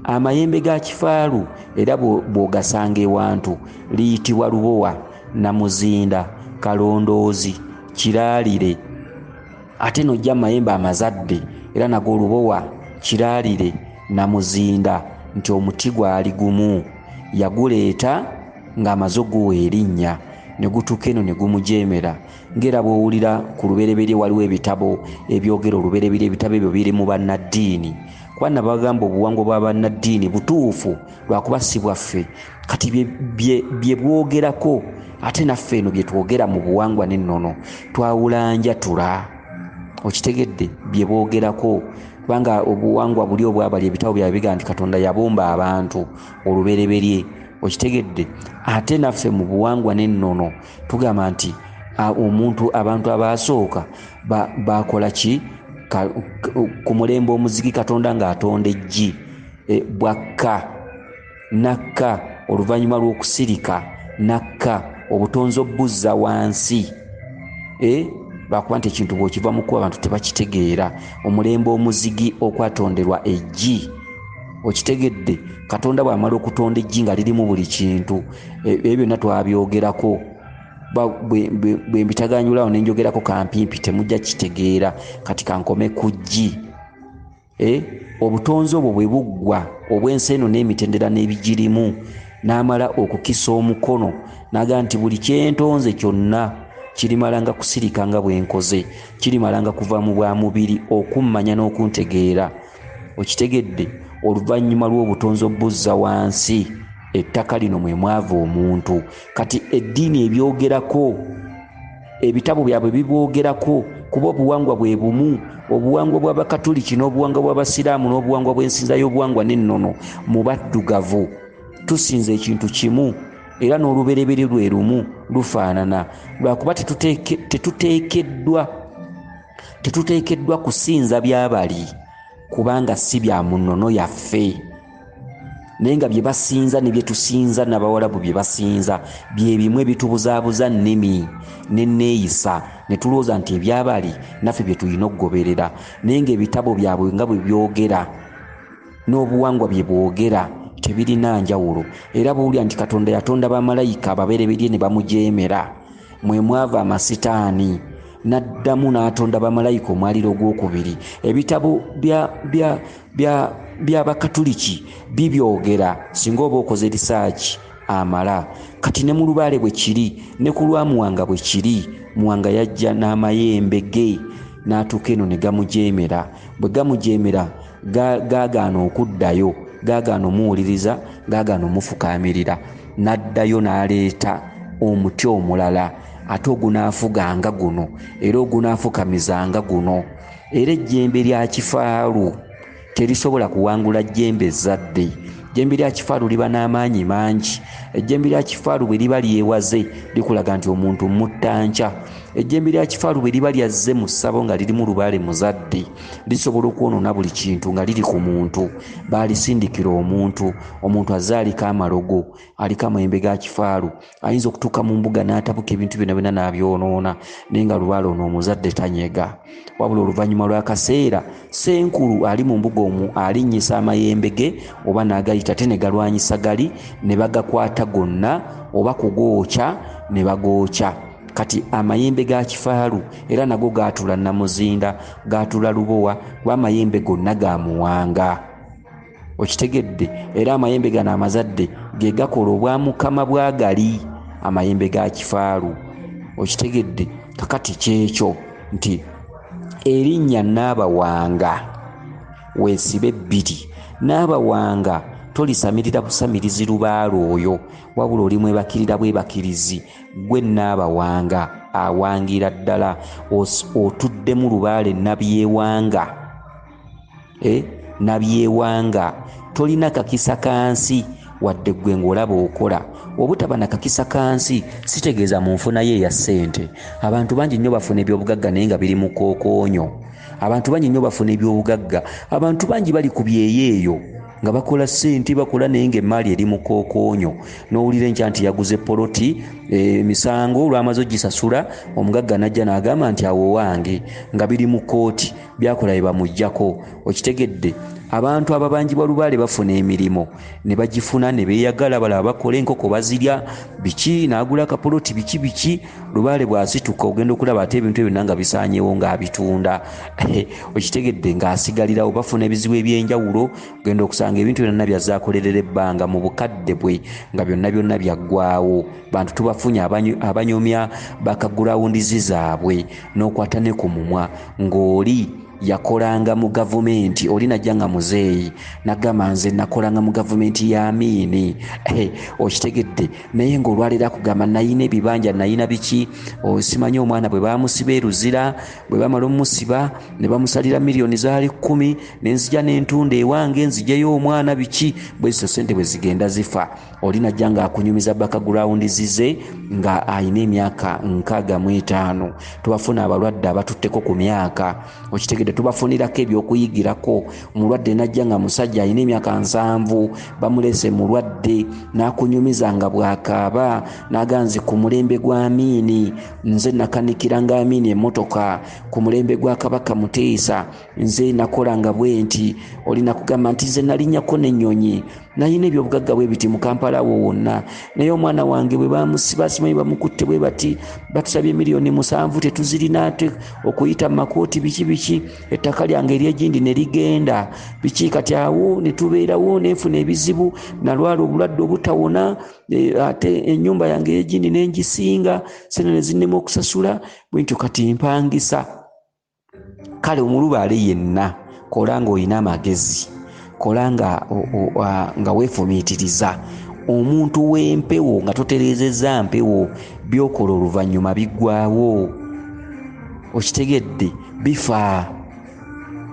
Amayembe ga kifaalu era bw'ogasanga ewantu liyitibwa lubowa, namuzinda, kalondoozi, kiraalire. Ate n'ojja amayembe amazadde era nago lubowa, kiraalire, namuzinda, nti omuti gwali gumu. Yaguleeta ng'amaze okuguwa erinnya ne gutuuka eno ne gumujeemera. Ng'era bw'owulira ku lubereberye waliwo ebitabo ebyogera olubereberye, ebitabo ebyo biri mu bannaddiini. Kuba bagamba obuwangwa bwa bannaddiini butuufu lwakuba si bwaffe. Kati bye bwogerako ate naffe eno bye twogera mu buwangwa n'ennono twawulanjatula. Okitegedde bye boogerako kubanga obuwangwa buli obwabali ebitabo bya biga nti Katonda yabumba abantu olubereberye. Okitegedde ate naffe mu buwangwa n'ennono tugamba nti abantu abasooka bakola ki ku mulembe omuzigi Katonda ng'atonda eggi bwakka nakka oluvannyuma lw'okusirika nakka obutonzi obuzza wansi lwakuba nti ekintu bw'okiva mu kuba abantu tebakitegeera. Omulembe omuzigi okwatonderwa eggi. Okitegedde Katonda bw'amala okutonda eggi nga lirimu buli kintu ebyo byonna twabyogerako. Bwe mbitaganyulawo ne njogerako kampimpi temujja kitegeera. Kati kankome ku ggi. Obutonzi obwo bwe buggwa obw'ensi eno n'emitendera n'ebigirimu n'amala okukisa omukono n'agamba nti buli kyentonze kyonna kirimalanga kusirika nga bwenkoze, kirimalanga kuva mu bwa mubiri okummanya n'okuntegeera. Okitegedde oluvannyuma lw'obutonzi obuzza wansi ettaka lino mwe mwava omuntu. Kati eddiini ebyogerako, ebitabo byabwe bibwogerako kuba obuwangwa bwe bumu. Obuwangwa bw'Abakatoliki n'obuwangwa bw'Abasiraamu n'obuwangwa bw'ensinza y'obuwangwa n'ennono mu baddugavu tusinza ekintu kimu era n'olubereberye lwe lumu lufaanana. Lwakuba tetuteekeddwa kusinza byabali kubanga si bya mu nnono yaffe. Naye nga bye basinza ne bye tusinza n'Abawarabu bye basinza bye bimwe bitubuzaabuza nnimi n'enneeyisa ne tulowooza nti ebyabali naffe bye tulina okugoberera. Naye ng'ebitabo byabwe nga bwe byogera n'obuwangwa bye bwogera tebirina njawulo. Era bw'owulira nti Katonda yatonda bamalayika ababereberye ne bamujeemera, mwe mwava amasitaani n'addamu n'atonda bamalayika omwaliro ogwokubiri. Ebitabo by'Abakatoliki bibyogera singa oba okoze risaaki amala. Kati ne mu lubaale bwe kiri ne ku lwa Muwanga bwe kiri. Muwanga yajja n'amayembe ge n'atuuka eno ne gamujeemera. Bwe gamujeemera gaagaana okuddayo, gaagaana omuwuliriza, gaagaana omufukaamirira. N'addayo n'aleeta omuti omulala ate ogunaafuganga guno era ogunaafukamizanga guno. Era ejjembe lya kifaalu terisobola kuwangula jjembe ezzadde. Ejjembe lya kifaalu liba n'amaanyi mangi. Ejjembe lya kifaalu bwe liba lyewaze likulaga nti omuntu muttanca. Ejjembe lya kifaalu bwe liba lyazze mu ssabo nga lirimu lubaale muzadde lisobola okwonoona buli kintu nga liri ku muntu. Baalisindikira omuntu azaaliko amalogo, aliko amayembe ga kifaalu, ayinza okutuuka mu mbuga n'atabuka ebintu byonna byonna n'abyonoona, naye nga lubaale ono omuzadde tanyega. Wabula oluvannyuma lw'akaseera Senkulu ali mu mbuga omwo alinnyisa amayembe ge oba n'agayita ate ne galwanyisa gali ne bagakwata gonna oba kugookya ne bagookya. kati amayembe ga kifaalu era nago gaatula Namuzinda, gaatula Lubowa, amayembe gonna ga Muwanga. Okitegedde? Era amayembe gano amazadde ge gakola obwa Mukama bwagali, amayembe ga kifaalu. Okitegedde? Kakati kyekyo nti erinnya Naabawanga weesibe bbiri. Naabawanga tolisamirira busamirizi Lubaale oyo, wabula oli mwebakirira bwebakirizi. Gwe Naabawanga awangira ddala, otuddemu Lubaale Nabyewanga. Nabyewanga tolina kakisa kansi wadde gwe ng'olaba okola. Obutaba na kakisa kansi sitegeeza mu nfuna ye ya ssente. Abantu bangi nnyo bafuna ebyobugagga naye nga biri mu kookoonyo. Abantu bangi nnyo bafuna ebyobugagga, abantu bangi bali ku byeyeeyo nga bakola ssente, bakola naye ng'emmaali eri mu kookoonyo. N'owulira enkya nti yaguze poloti, emisango olw'amaze ogisasula, omugagga n'ajja n'agamba nti awo wange, nga biri mu kkooti, byakola bye bamuggyako. Okitegedde? Abantu ababangibwa Lubaale bafuna emirimu ne bagifuna ne beeyagala, balaba bakola enkoko bazirya biki, n'agula akapoloti biki. Lubaale bw'asituka ogenda okulaba ate ebintu ebyo nga bisaanyeewo ng'abitunda. Okitegedde? Ng'asigalirawo. Bafuna ebizibu eby'enjawulo, ogenda okusanga ebintu byonna byazaakolerera ebbanga mu bukadde bwe nga byonna byaggwaawo. Bantu tubafunye abanyomya bakagulawundizi zaabwe n'okwata ne ku mumwa ng'oli yakolanga mu gavumenti, oli najja nga muzeeyi nagamba nze nakolanga mu gavumenti ya Amiini. Okitegedde? Naye ng'olwalira kugamba nayina ebibanja, nayina biki, simanyi omwana bwe bamusiba eruzira, bwe bamala omusiba ne bamusalira miliyoni zaali 10, nenzija n'entunda ewange nzijeyo omwana biki, bwezo sente bwe zigenda zifa. Oli najja nga akunyumiza bakagulawundizi ze nga ayina emyaka 65. Tubafuna abalwadde abatutteko ku myaka. Okitegedde? Tubafunirako ebyokuyigirako. Omulwadde najja nga musajja alina emyaka 7, bamulese mulwadde n'akunyumiza nga bw'akaaba n'aganze ku mulembe gwa Amiini, nze nakanikira nga Amiini emmotoka ku mulembe gwa Kabaka Muteesa, nze nakolanga bwe nti. Olina kugamba nti nze nalinnyako n'ennyonyi, nalina ebyobugagga bwe biti mu Kampala wo wonna, naye omwana wange bwe bamusiba simanyi bamukutte bwe bati, batusabye miliyoni 7 tetuzirina ate okuyita mu makooti biki, ettaka lyange ery'egindi ne ligenda biki. Kati awo ne tubeerawo neefuna ebizibu, nalwala obulwadde obutawona, ate ennyumba yange ey'egindi nengisinga, sente ne zinnema okusasula, bwentyo kati mpangisa. Kale Omulubaale yenna kola ng'olina amagezi, kola nga weefumiitiriza. Omuntu w'empewo nga totereezezza mpewo, byokola oluvannyuma biggwaawo. Okitegedde? Bifa.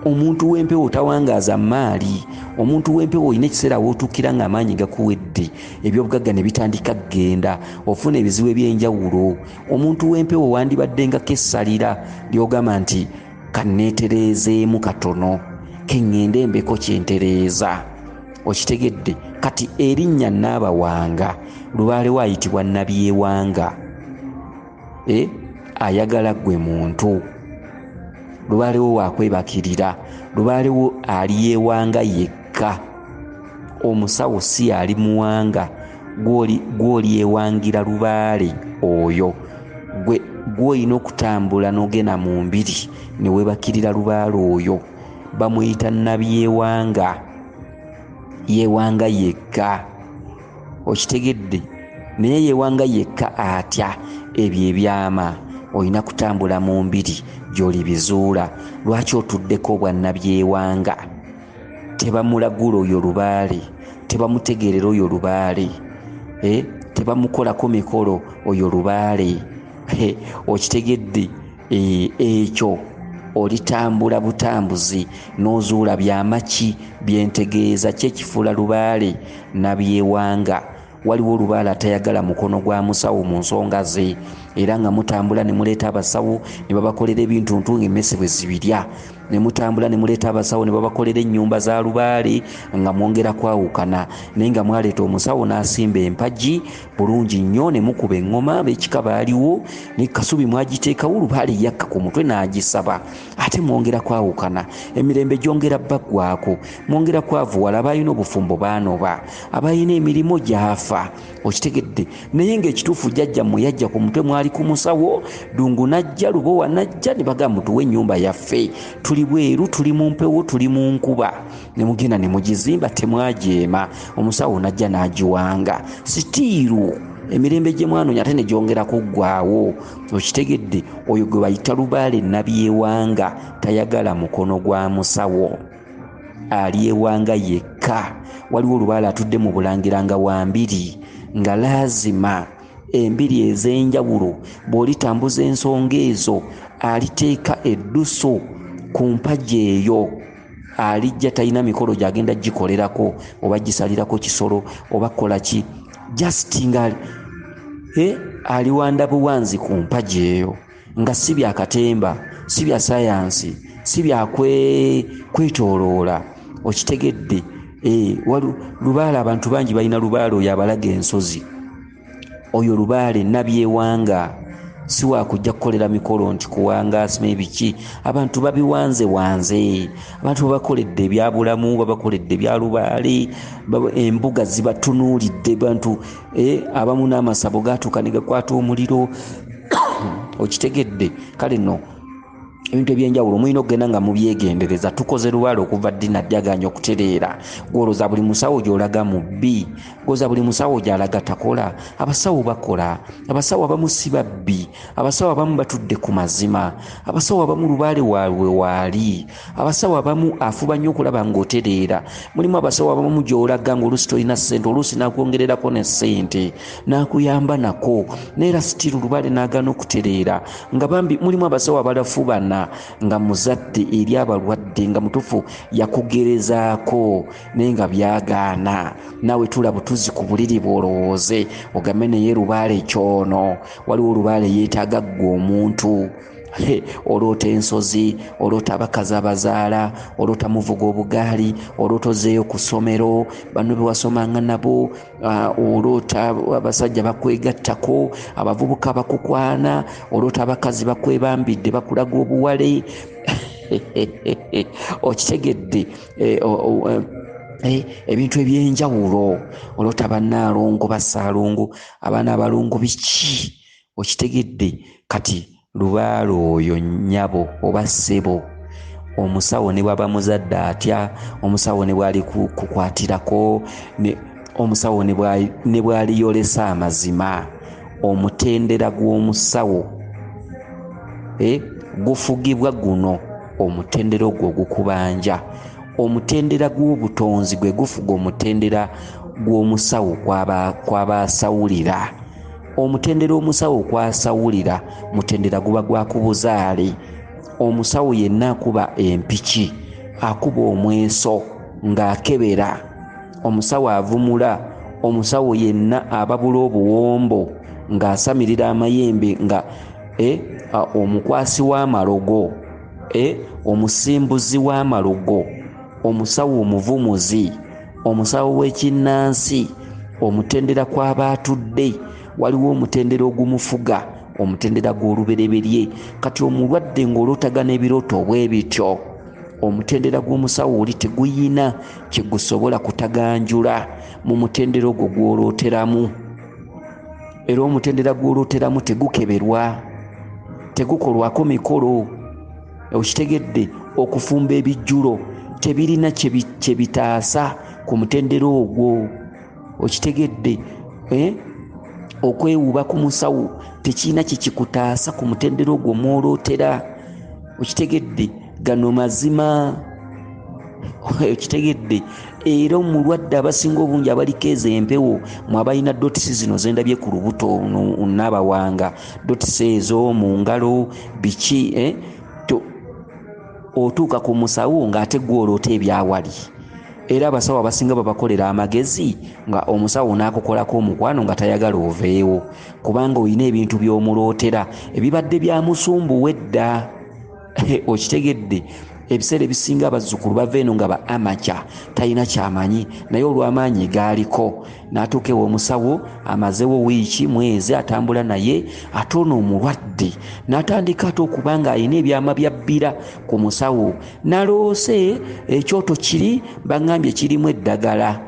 Omuntu w'empewo tawangaaza maali. Omuntu w'empewo olina ekiseera wootuukira ng'amaanyi gakuwedde, ebyobugagga ne bitandika kgenda, ofuna ebizibu eby'enjawulo. Omuntu w'empewo wandibadde nga kessalira ly'ogamba nti kanneetereezeemu katono, keŋŋende mbeko kyentereeza. Okitegedde? Kati erinnya Naabawanga Lubaale waayitibwa Nabyewanga. Ayagala gwe muntu. Lubaale wo waakwebakirira. Lubaale wo ali yeewanga yekka. Omusawo si ali muwanga, gw'oli yeewangira Lubaale oyo. Gw'olina okutambula n'ogenda mu mbiri ne weebakirira Lubaale oyo. Bamuyita Nabyewanga, yeewanga yekka. Okitegedde? Naye yeewanga yekka atya? Ebyo ebyama. Olina kutambula mu mbiri gy'oli bizuula. Lwaki otuddeko obwa Nabyewanga? Tebamulagula oyo Lubaale, tebamutegeerera oyo Lubaale, tebamukolako mikolo oyo Lubaale. Okitegedde? Ekyo olitambula butambuzi n'ozuula byamaki byentegeeza kyekifuula Lubaale Nabyewanga. Waliwo Lubaale atayagala mukono gwa musawo mu nsonga ze, era nga mutambula ne muleeta abasawo ne babakolera ebintuntu ng'emmese bwe zibirya. ne mutambula ne muleeta abasawo ne babakolera ennyumba za lubaale nga mwongera kwawukana, naye nga mwaleeta omusawo n'asimba empagi bulungi nnyo ne mukuba eŋŋoma ab'ekika baaliwo ne kasubi mwagiteekawo lubaale yakka ku mutwe n'agisaba, ate mwongera kwawukana, emirembe gyongera baggwaako, mwongera kwavuwala, abalina obufumbo baanoba, abalina emirimu gyafa, okitegedde. Naye ng'ekituufu jjajja mmwe yajja ku mutwe mwali ku musawo, Ddungu najja, Lubowa najja, ne bagamba tuwe ennyumba yaffe, tuli bweru, tuli mu mpewo, tuli mu nkuba, ne mugenda ne mugizimba, temwajeema, omusawo najja n'agiwanga sitiiru, emirembe gye mwanoonya ate ne gyongera kuggwaawo, okitegedde. Oyo gwe bayita lubaale Nabyewanga, tayagala mukono gwa musawo, ali ewanga yekka. Waliwo olubaale atudde mu Bulangira nga wa mbiri, nga laazima embiri ez'enjawulo bw'olitambuza ensonga ezo aliteeka edduso ku mpagi eyo, alijja talina mikolo gy'agenda gikolerako oba gisalirako kisolo oba kola ki, just nga ali wanda buwanzi ku mpagi eyo, nga si bya katemba, si bya sayansi, si bya kwetooloola, okitegedde. Lubaale abantu bangi balina lubaale oyo abalaga ensozi, oyo lubaale Nabyewanga, si wakujja kukolera mikolo nti kuwangaasi n'ebiki, abantu babiwanze, abantu babakoledde ebyabulamu, babakoledde ebya lubaale, embuga zibatunuulidde, bantu abamu n'amasabo gatuuka ne gakwata omuliro, okitegedde. Kale nno ebintu ebyenjawulo mulina okugenda nga mubyegendereza. Tukoze lubaale okuva ddi naddaganya okutereera, gwolooza buli musawo gy'olaga mubbi, gwolooza buli musawo gy'alaga takola. Abasawo bakola, abasawo abamu si babbi, abasawo abamu batudde ku mazima, abasawo abamu lubaale waabwe waali, abasawo abamu afuba nnyo okulaba ng'otereera. Mulimu abasawo abamu gy'olaga ng'oluusi tolina ssente, oluusi n'akwongererako ne ssente n'akuyamba nako, neera sitiru lubaale n'agaana okutereera. Nga bambi mulimu abasawo abalafu bana nga muzadde eri abalwadde, nga mutufu yakugerezaako naye nga byagaana. Naawe tula butuzi ku buliri bw'olowooze ogambe naye lubaale kyono. Waliwo lubaale yeetaaga ggwe omuntu, oloota ensozi, oloota abakazi abazaala, oloota muvuga obugaali, oloota ozeeyo ku ssomero banno be wasomanga nabo, oloota abasajja bakwegattako, abavubuka bakukwana, oloota abakazi bakwebambidde bakulaga obuwale, okitegedde. Ebintu ebyenjawulo, oloota bannaalongo, bassaalongo, abaana abalongo, biki, okitegedde. Kati lubaale oyo nnyabo oba ssebo, omusawo ne bw'aba muzadde atya, omusawo ne bw'ali kukwatirako, omusawo ne bw'aliyolesa amazima, omutendera gw'omusawo gufugibwa guno, omutendera ogwo ogukubanja. Omutendera gw'obutonzi gwe gufuga omutendera gw'omusawo kw'aba asawulira. Omutendera omusawo kw'asawulira, mutendera guba gwa ku buzaale. Omusawo yenna akuba empiki, akuba omweso ng'akebera. Omusawo avumula, omusawo yenna ababula obuwombo ng'asamirira amayembe, nga omukwasi w'amalogo, omusimbuzi w'amalogo, omusawo omuvumuzi, omusawo w'ekinnansi, omutendera kw'abaatudde. Waliwo omutendera ogumufuga, omutendera gw'olubereberye. Kati omulwadde ng'olootagana ebirooto bwe bityo, omutendera gw'omusawo oli teguyina kye gusobola kutaganjula mu mutendera ogwo gw'olooteramu. Era omutendera gw'olooteramu tegukeberwa, tegukolwako mikolo, okitegedde. Okufumba ebijjulo tebirina kye bitaasa ku mutendera ogwo, okitegedde. Okwewuuba ku musawo tekirina kye kikutaasa ku mutendera ogwo mw'olootera, okitegedde. Gano mazima, okitegedde. Era omulwadde abasinga obungi abalikeeza empewo, mwabalina dotisi zino zendabye ku lubuto Nabawanga, dotisi ezo mu ngalo, biki, otuuka ku musawo ng'ate gw'oloota ebyawali. Era abasawo abasinga babakolera amagezi nga omusawo n'akukolako omukwano nga tayagala oveewo, kubanga olina ebintu by'omulootera ebibadde bya musumbuwe dda, okitegedde. ebiseera ebisinga abazzukulu bava eno nga ba amaca talina kyamanyi naye olw'amaanyi gaaliko n'atuuka ew'omusawo amazewo wiiki mwezi atambula naye ate ono omulwadde n'atandika ate okuba nga alina ebyama bya bbira ku musawo naloose ekyoto kiri baŋŋambye kirimu eddagala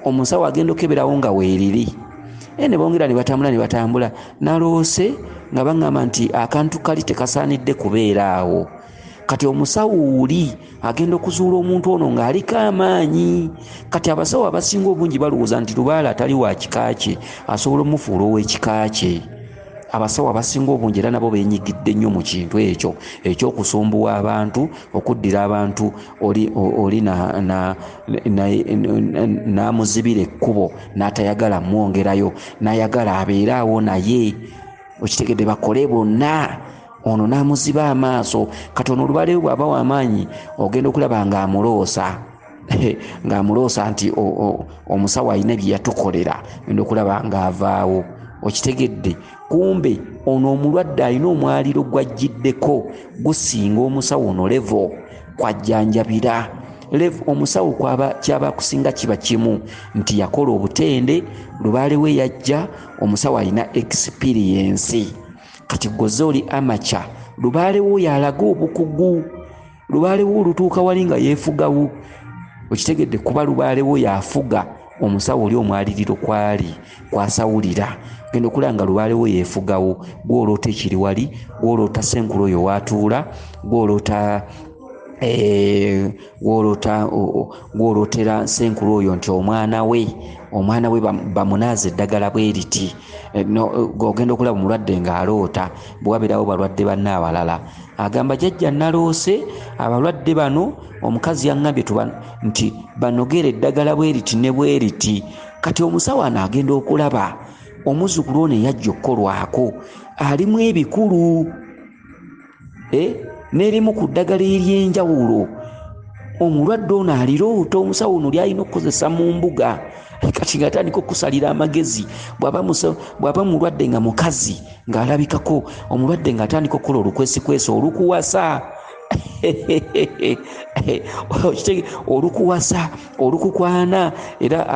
omusawo agenda okeberawo nga weeriri ne bongera ne batambula naloose nga baŋŋamba nti akantu kali tekasaanidde kubeera awo kati omusawo oli agenda okuzuula omuntu ono ng'aliko amaanyi kati abasawo abasinga obungi balowooza nti Lubaale atali wa kika kye asobola omufuula ow'ekika kye abasawo abasinga obungi era nabo beenyigidde nnyo mu kintu ekyo ekyokusumbuwa abantu okuddira abantu oli n'amuzibira ekkubo n'atayagala mwongerayo n'ayagala abeeraawo naye okitegedde bakole bonna ono n'amuziba amaaso kati ono Lubaale bw'aba w'amaanyi ogenda okulaba ng'amuloosa nti omusawo alina bye yatukolera genda okulaba ng'avaawo okitegedde kumbe ono omulwadde alina omwaliro gw'ajjiddeko gusinga omusawo ono levo kwajjanjabira omusawo kyaba kusinga kiba kimu nti yakola obutende Lubaale we yajja omusawo alina experience kati gwoze oli amaca Lubaale wo yalaga obukugu Lubaale wo olutuuka wali nga yeefugawo okitegedde kuba Lubaale wo yafuga omusawo oli omwaliriro kwasawulira genda okulanga Lubaale wo yeefugawo gw'oloota ekiri wali gw'oloota senkulu oyo watuula gw'olootera senkulu oyo nti omwana we bamunaaza eddagala bwe riti ogenda okulaba omulwadde ng'aloota bwewabeerawo balwadde banne abalala agamba jjajja naloose abalwadde bano omukazi yaŋŋambye nti banogera eddagala bwe riti ne bwe riti kati omusawo anaagenda okulaba omuzzukulu ono eyajja okukolwako alimu ebikulu n'erimu ku ddagala ery'enjawulo omulwadde ono aliroota omusawo ono lyalina okukozesa mu mbuga kati ng'atandika okusalira amagezi bw'aba mulwadde nga mukazi ng'alabikako omulwadde ng'atandika okukola olukwesikwesi olukuwasa olukuwasa olukukwana era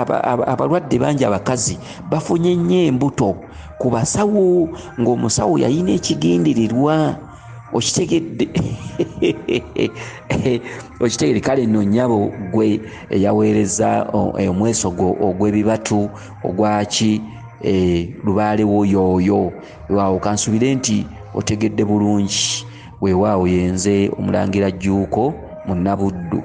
abalwadde bangi abakazi bafunye nnyo embuto ku basawo ng'omusawo yalina ekigendererwa okitegedde kale nno nnyabo gwe eyaweereza omwesogo ogw'ebibatu ogwaki Lubaale wo yooyo waawo kansubire nti otegedde bulungi weewaawo yenze Omulangira Jjuuko mu Nnabuddu.